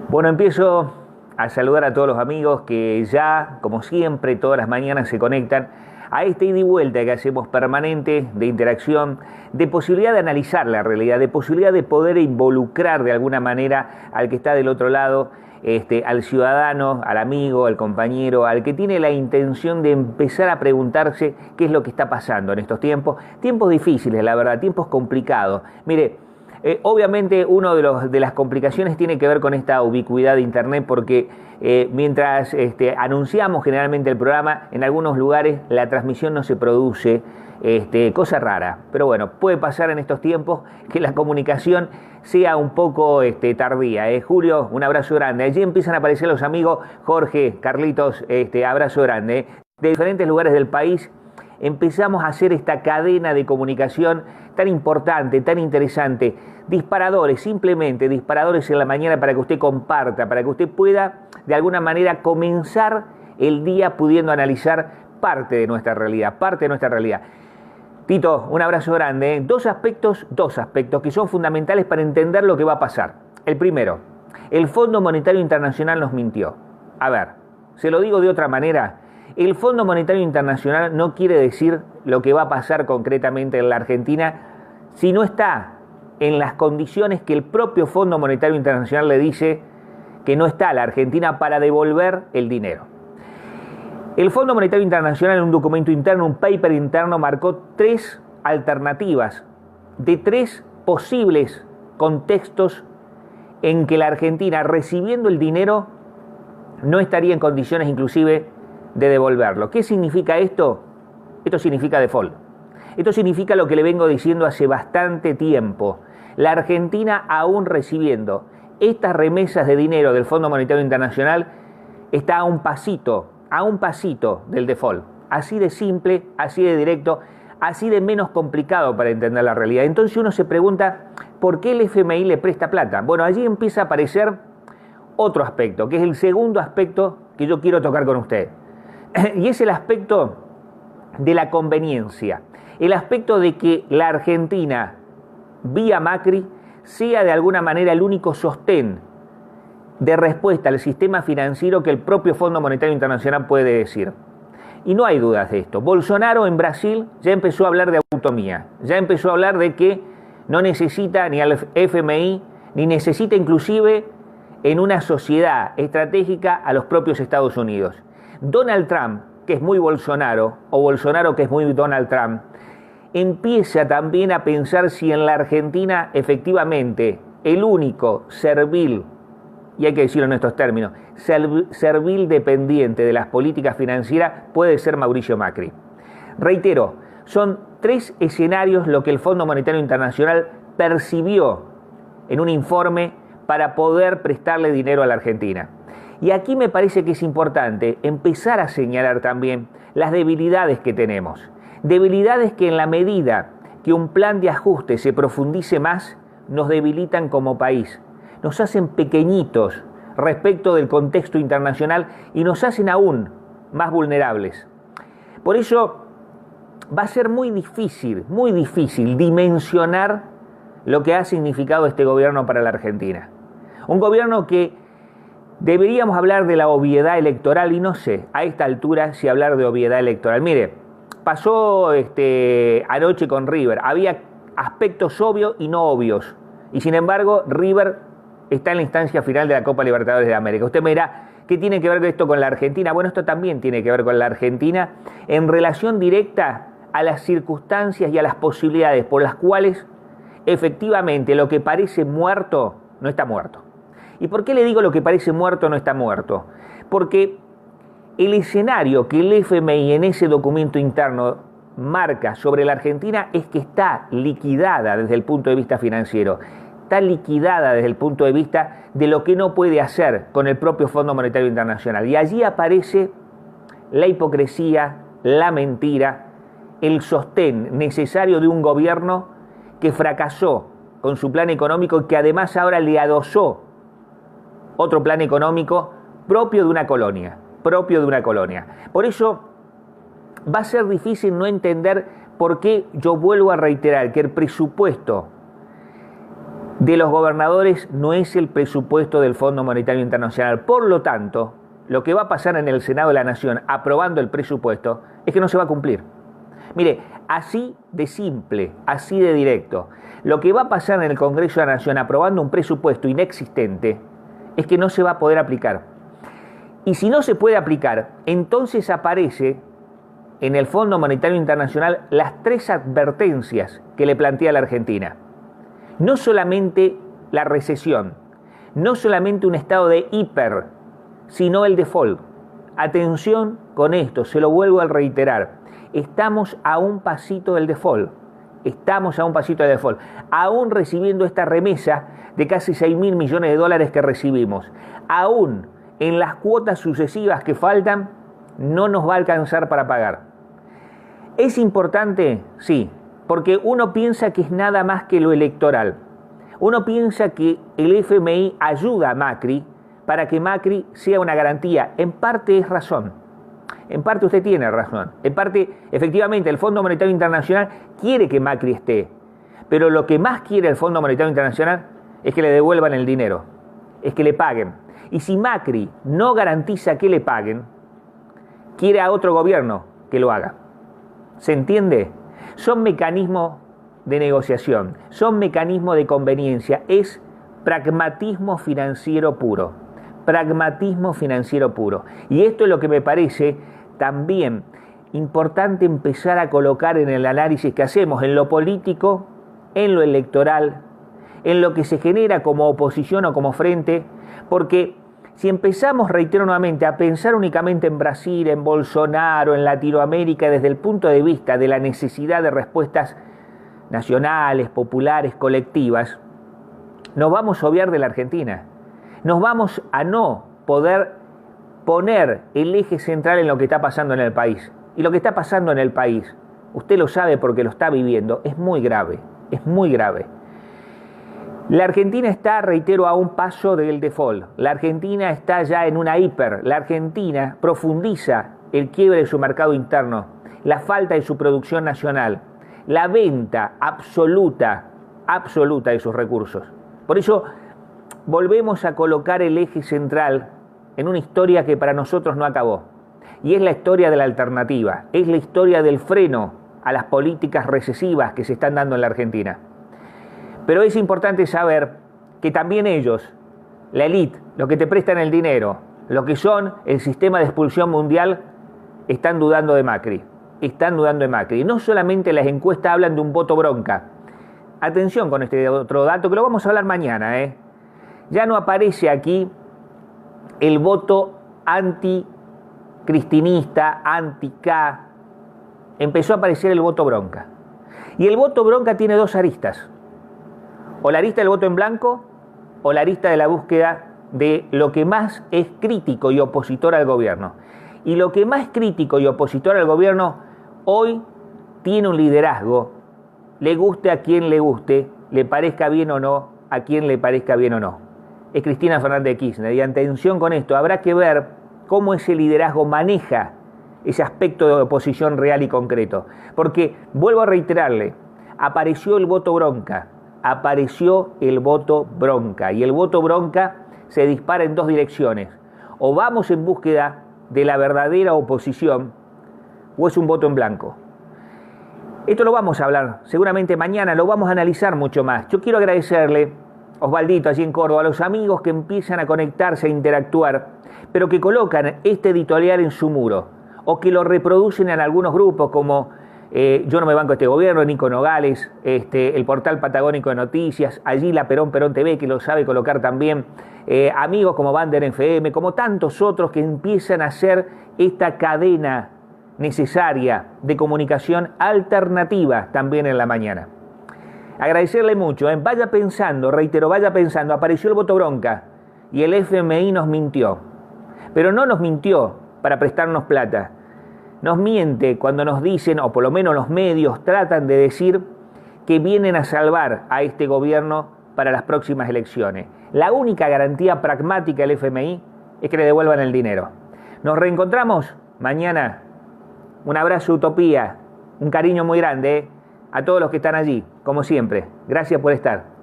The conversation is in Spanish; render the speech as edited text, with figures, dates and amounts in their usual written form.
Bueno, empiezo a saludar a todos los amigos que ya, como siempre, todas las mañanas se conectan a este ida y vuelta que hacemos permanente de interacción, de posibilidad de analizar la realidad, de posibilidad de poder involucrar de alguna manera al que está del otro lado, al ciudadano, al amigo, al compañero, al que tiene la intención de empezar a preguntarse qué es lo que está pasando en estos tiempos. Tiempos difíciles, la verdad, tiempos complicados. Mire, obviamente una de las complicaciones tiene que ver con esta ubicuidad de Internet porque mientras anunciamos generalmente el programa, en algunos lugares la transmisión no se produce, cosa rara. Pero bueno, puede pasar en estos tiempos que la comunicación sea un poco tardía. Julio, un abrazo grande. Allí empiezan a aparecer los amigos Jorge, Carlitos, abrazo grande. De diferentes lugares del país empezamos a hacer esta cadena de comunicación tan importante, tan interesante. Disparadores, simplemente disparadores en la mañana para que usted comparta, para que usted pueda de alguna manera comenzar el día pudiendo analizar parte de nuestra realidad, Tito, un abrazo grande. Dos aspectos que son fundamentales para entender lo que va a pasar. El primero, el Fondo Monetario Internacional nos mintió. A ver, se lo digo de otra manera. El Fondo Monetario Internacional no quiere decir lo que va a pasar concretamente en la Argentina si no está en las condiciones que el propio Fondo Monetario Internacional le dice que no está la Argentina para devolver el dinero. El Fondo Monetario Internacional en un documento interno, un paper interno, marcó tres alternativas de tres posibles contextos en que la Argentina, recibiendo el dinero, no estaría en condiciones inclusive de devolverlo. ¿Qué significa esto? Esto significa default. Esto significa lo que le vengo diciendo hace bastante tiempo. La Argentina, aún recibiendo estas remesas de dinero del Fondo Monetario Internacional, está a un pasito del default. Así de simple, así de directo, así de menos complicado para entender la realidad. Entonces uno se pregunta, ¿por qué el FMI le presta plata? Bueno, allí empieza a aparecer otro aspecto, que es el segundo aspecto que yo quiero tocar con usted. Y es el aspecto de la conveniencia. El aspecto de que la Argentina, vía Macri, sea de alguna manera el único sostén de respuesta al sistema financiero que el propio Fondo Monetario Internacional puede decir. Y no hay dudas de esto. Bolsonaro en Brasil ya empezó a hablar de autonomía, ya empezó a hablar de que no necesita ni al FMI, ni necesita inclusive en una sociedad estratégica a los propios Estados Unidos. Donald Trump, que es muy Bolsonaro, o Bolsonaro que es muy Donald Trump, empieza también a pensar si en la Argentina efectivamente el único servil, y hay que decirlo en estos términos, servil dependiente de las políticas financieras puede ser Mauricio Macri. Reitero, son tres escenarios lo que el Fondo Monetario Internacional percibió en un informe para poder prestarle dinero a la Argentina. Y aquí me parece que es importante empezar a señalar también las debilidades que tenemos. Debilidades que en la medida que un plan de ajuste se profundice más, nos debilitan como país. Nos hacen pequeñitos respecto del contexto internacional y nos hacen aún más vulnerables. Por eso va a ser muy difícil dimensionar lo que ha significado este gobierno para la Argentina. Un gobierno que deberíamos hablar de la obviedad electoral y no sé a esta altura si hablar de obviedad electoral. Mire, pasó anoche con River, había aspectos obvios y no obvios y sin embargo River está en la instancia final de la Copa Libertadores de América. Usted me dirá, ¿qué tiene que ver esto con la Argentina? Bueno, esto también tiene que ver con la Argentina en relación directa a las circunstancias y a las posibilidades por las cuales efectivamente lo que parece muerto no está muerto. ¿Y por qué le digo lo que parece muerto no está muerto? Porque el escenario que el FMI en ese documento interno marca sobre la Argentina es que está liquidada desde el punto de vista financiero. Está liquidada desde el punto de vista de lo que no puede hacer con el propio Fondo Monetario Internacional. Y allí aparece la hipocresía, la mentira, el sostén necesario de un gobierno que fracasó con su plan económico y que además ahora le adosó otro plan económico propio de una colonia. Por eso va a ser difícil no entender por qué yo vuelvo a reiterar que el presupuesto de los gobernadores no es el presupuesto del Fondo Monetario Internacional. Por lo tanto, lo que va a pasar en el Senado de la Nación aprobando el presupuesto es que no se va a cumplir. Mire, así de simple, así de directo. Lo que va a pasar en el Congreso de la Nación aprobando un presupuesto inexistente es que no se va a poder aplicar. Y si no se puede aplicar, entonces aparece en el Fondo Monetario Internacional las 3 advertencias que le plantea la Argentina. No solamente la recesión, no solamente un estado de hiper, sino el default. Atención con esto, se lo vuelvo a reiterar. Estamos a un pasito del default. Estamos a un pasito del default. Aún recibiendo esta remesa de casi 6.000 millones de dólares que recibimos. Aún en las cuotas sucesivas que faltan, no nos va a alcanzar para pagar. ¿Es importante? Sí, porque uno piensa que es nada más que lo electoral. Uno piensa que el FMI ayuda a Macri para que Macri sea una garantía. En parte es razón. En parte usted tiene razón. En parte, efectivamente, el Fondo Monetario Internacional quiere que Macri esté. Pero lo que más quiere el Fondo Monetario Internacional es que le devuelvan el dinero. Es que le paguen. Y si Macri no garantiza que le paguen, quiere a otro gobierno que lo haga. ¿Se entiende? Son mecanismos de negociación. Son mecanismos de conveniencia. Es pragmatismo financiero puro. Pragmatismo financiero puro. Y esto es lo que me parece también importante empezar a colocar en el análisis que hacemos en lo político, en lo electoral, en lo que se genera como oposición o como frente, porque si empezamos, reitero nuevamente, a pensar únicamente en Brasil, en Bolsonaro, en Latinoamérica, desde el punto de vista de la necesidad de respuestas nacionales, populares, colectivas, nos vamos a obviar de la Argentina. Nos vamos a no poder poner el eje central en lo que está pasando en el país. Y lo que está pasando en el país, usted lo sabe porque lo está viviendo, es muy grave, es muy grave. La Argentina está, reitero, a un paso del default. La Argentina está ya en una hiper. La Argentina profundiza el quiebre de su mercado interno, la falta de su producción nacional, la venta absoluta de sus recursos. Por eso volvemos a colocar el eje central en una historia que para nosotros no acabó. Y es la historia de la alternativa, es la historia del freno a las políticas recesivas que se están dando en la Argentina. Pero es importante saber que también ellos, la élite, los que te prestan el dinero, los que son el sistema de expulsión mundial, están dudando de Macri. Están dudando de Macri. No solamente las encuestas hablan de un voto bronca. Atención con este otro dato que lo vamos a hablar mañana. Ya no aparece aquí el voto anticristinista, anti-K. Empezó a aparecer el voto bronca. Y el voto bronca tiene 2 aristas. O la arista del voto en blanco o la arista de la búsqueda de lo que más es crítico y opositor al gobierno. Y lo que más crítico y opositor al gobierno hoy tiene un liderazgo, le guste a quien le guste, le parezca bien o no, a quien le parezca bien o no. Es Cristina Fernández de Kirchner. Y atención con esto, habrá que ver cómo ese liderazgo maneja ese aspecto de oposición real y concreto. Porque, vuelvo a reiterarle, apareció el voto bronca. Apareció el voto bronca. Y el voto bronca se dispara en 2 direcciones. O vamos en búsqueda de la verdadera oposición, o es un voto en blanco. Esto lo vamos a hablar seguramente mañana, lo vamos a analizar mucho más. Yo quiero agradecerle, Osvaldito, allí en Córdoba, a los amigos que empiezan a conectarse, a interactuar, pero que colocan este editorial en su muro, o que lo reproducen en algunos grupos como Yo no me banco este gobierno, Nico Nogales, el portal Patagónico de Noticias, allí la Perón TV, que lo sabe colocar también, amigos como Bander FM, como tantos otros que empiezan a hacer esta cadena necesaria de comunicación alternativa también en la mañana. Agradecerle mucho, vaya pensando, reitero, vaya pensando, apareció el voto bronca y el FMI nos mintió, pero no nos mintió para prestarnos plata. Nos miente cuando nos dicen, o por lo menos los medios tratan de decir, que vienen a salvar a este gobierno para las próximas elecciones. La única garantía pragmática del FMI es que le devuelvan el dinero. Nos reencontramos mañana. Un abrazo, Utopía. Un cariño muy grande a todos los que están allí, como siempre. Gracias por estar.